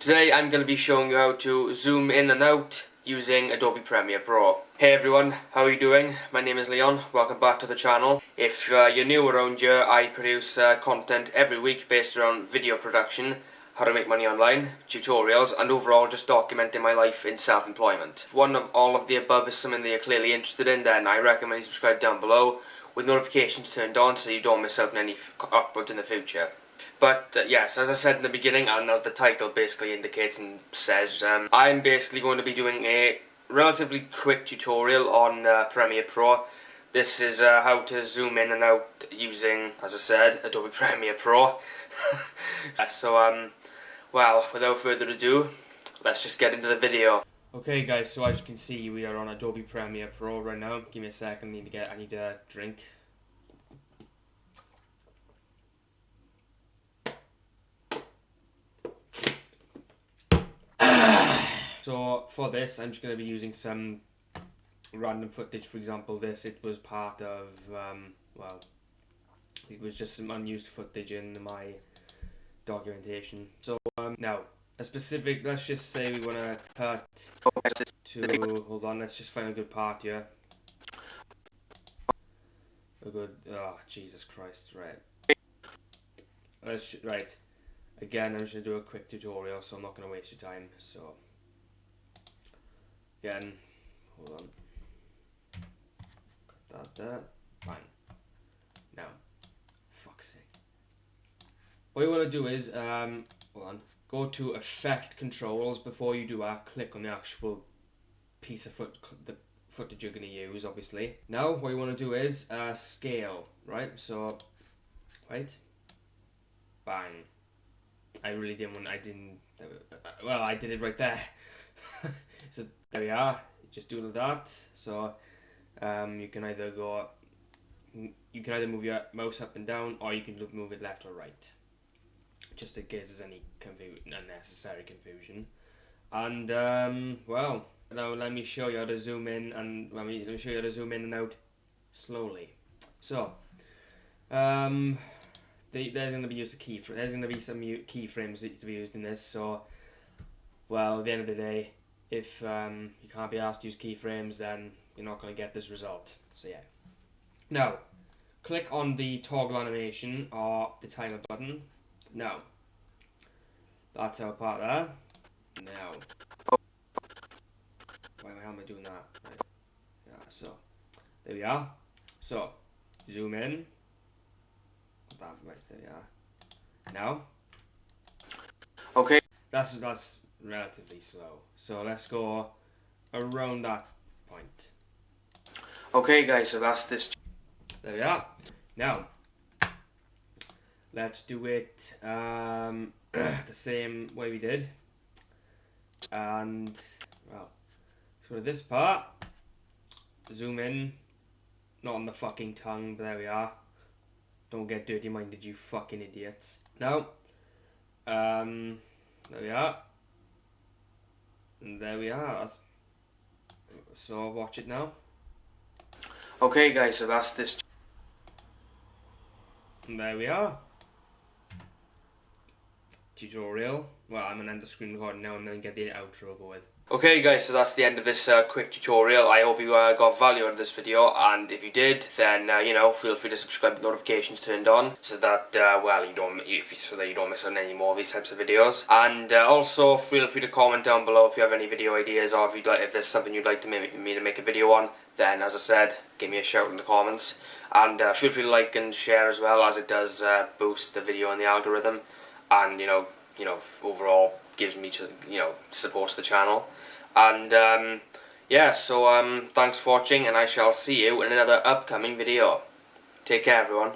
Today I'm going to be showing you how to zoom in and out using Adobe Premiere Pro. Hey everyone, how are you doing? My name is Leon, welcome back to the channel. If you're new around here, I produce content every week based around video production, how to make money online, tutorials, and overall just documenting my life in self-employment. If one of all of the above is something that you're clearly interested in, then I recommend you subscribe down below with notifications turned on so you don't miss out on any uploads in the future. But yes, as I said in the beginning, and as the title basically indicates and says, I'm basically going to be doing a relatively quick tutorial on Premiere Pro. This is how to zoom in and out using, as I said, Adobe Premiere Pro. Well, without further ado, let's just get into the video. Okay guys, so as you can see, we are on Adobe Premiere Pro right now. Give me a second, I need a drink. So for this, I'm just going to be using some random footage. For example, it was part of, well, it was just some unused footage in my documentation. So now, let's just say we want to cut to, hold on, let's just find a good part here. Oh, Jesus Christ, right. Right, again, I'm just going to do a quick tutorial, so I'm not going to waste your time, so. Again, hold on. Cut that there. Fine. Now, fuck's sake. What you want to do is, hold on. Go to Effect Controls. Before you do that, click on the actual piece of the footage you're going to use, obviously. Now, what you want to do is scale, right? So, right. Bang. I did it right there. So there we are. Just do that. So you can either move your mouse up and down, or you can move it left or right, just in case there's any unnecessary confusion. And well, now let me show you how to zoom in and let me show you how to zoom in and out slowly. So there's going to be there's going to be some keyframes to be used in this. So well, at the end of the day, if you can't be asked to use keyframes, then you're not going to get this result. So yeah. Now, click on the toggle animation or the timer button. Now, that's our part there. Now, why the hell am I doing that? Right. Yeah, so there we are. So zoom in. Right, there we are. Now, okay, that's relatively slow. So let's go around that point. Okay guys, so that's this. There we are. Now, let's do it the same way we did. And, well, so for this part, zoom in. Not on the fucking tongue, but there we are. Don't get dirty minded, you fucking idiots. Now, there we are. And there we are. So watch it now. Okay guys, so that's this. And there we are. Tutorial. Well, I'm gonna end the screen recording now and then get the outro over with. Okay guys, so that's the end of this quick tutorial. I hope you got value out of this video, and if you did, then you know, feel free to subscribe with notifications turned on, so that well, you don't miss out on any more of these types of videos. And also feel free to comment down below if you have any video ideas, or if there's something you'd like me to make a video on. Then, as I said, give me a shout in the comments, and feel free to like and share as well, as it does boost the video in the algorithm, and you know, overall gives me supports the channel. And yeah, so thanks for watching, and I shall see you in another upcoming video. Take care everyone.